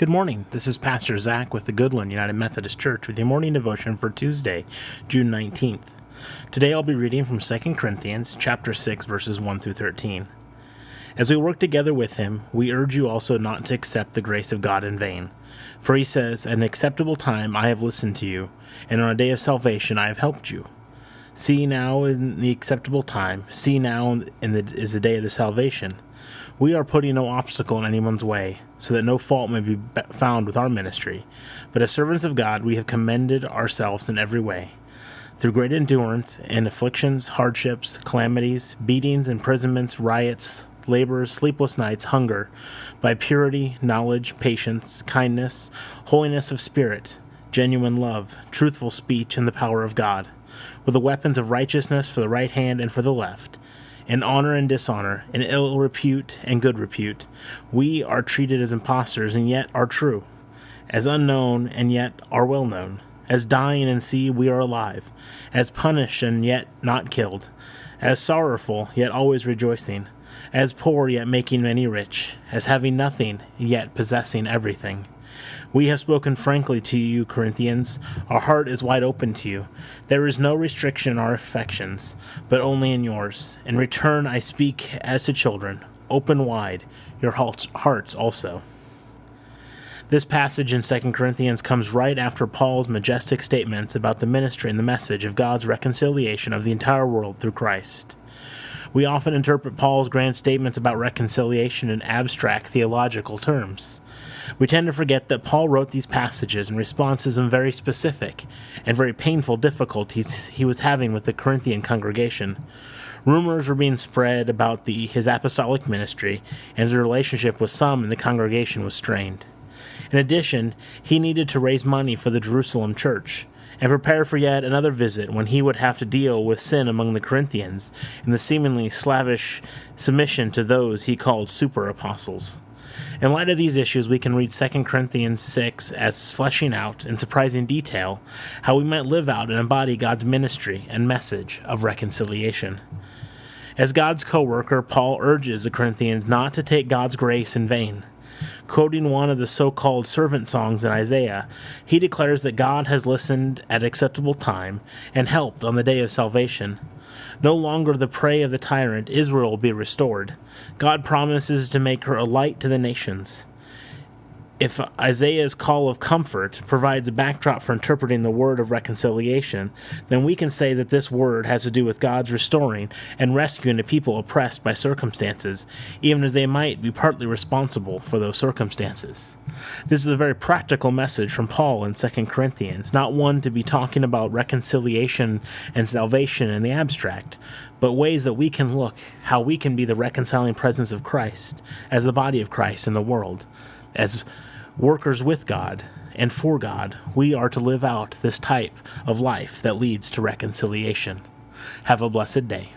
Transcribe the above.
Good morning. This is Pastor Zach with the Goodland United Methodist Church with your morning devotion for Tuesday, June 19th. Today I'll be reading from 2 Corinthians chapter 6, verses 1 through 13. As we work together with him, we urge you also not to accept the grace of God in vain. For he says, "At an acceptable time I have listened to you, and on a day of salvation I have helped you." See now in the acceptable time, see now is the day of the salvation. We are putting no obstacle in anyone's way, so that no fault may be found with our ministry. But as servants of God, we have commended ourselves in every way, through great endurance in afflictions, hardships, calamities, beatings, imprisonments, riots, labors, sleepless nights, hunger, by purity, knowledge, patience, kindness, holiness of spirit, genuine love, truthful speech, and the power of God, with the weapons of righteousness for the right hand and for the left, in honor and dishonor, in ill repute and good repute. We are treated as impostors and yet are true, as unknown and yet are well known, as dying and see we are alive, as punished and yet not killed, as sorrowful yet always rejoicing, as poor yet making many rich, as having nothing yet possessing everything. We have spoken frankly to you, Corinthians. Our heart is wide open to you. There is no restriction in our affections, but only in yours. In return, I speak as to children. Open wide your hearts also. This passage in 2 Corinthians comes right after Paul's majestic statements about the ministry and the message of God's reconciliation of the entire world through Christ. We often interpret Paul's grand statements about reconciliation in abstract theological terms. We tend to forget that Paul wrote these passages in response to some very specific and very painful difficulties he was having with the Corinthian congregation. Rumors were being spread about his apostolic ministry, and his relationship with some in the congregation was strained. In addition, he needed to raise money for the Jerusalem church, and prepare for yet another visit when he would have to deal with sin among the Corinthians and the seemingly slavish submission to those he called super-apostles. In light of these issues, we can read 2 Corinthians 6 as fleshing out, in surprising detail, how we might live out and embody God's ministry and message of reconciliation. As God's co-worker, Paul urges the Corinthians not to take God's grace in vain. Quoting one of the so-called servant songs in Isaiah, he declares that God has listened at acceptable time and helped on the day of salvation. No longer the prey of the tyrant, Israel will be restored. God promises to make her a light to the nations. If Isaiah's call of comfort provides a backdrop for interpreting the word of reconciliation, then we can say that this word has to do with God's restoring and rescuing a people oppressed by circumstances, even as they might be partly responsible for those circumstances. This is a very practical message from Paul in 2 Corinthians, not one to be talking about reconciliation and salvation in the abstract, but ways that we can look how we can be the reconciling presence of Christ as the body of Christ in the world. As workers with God and for God, we are to live out this type of life that leads to reconciliation. Have a blessed day.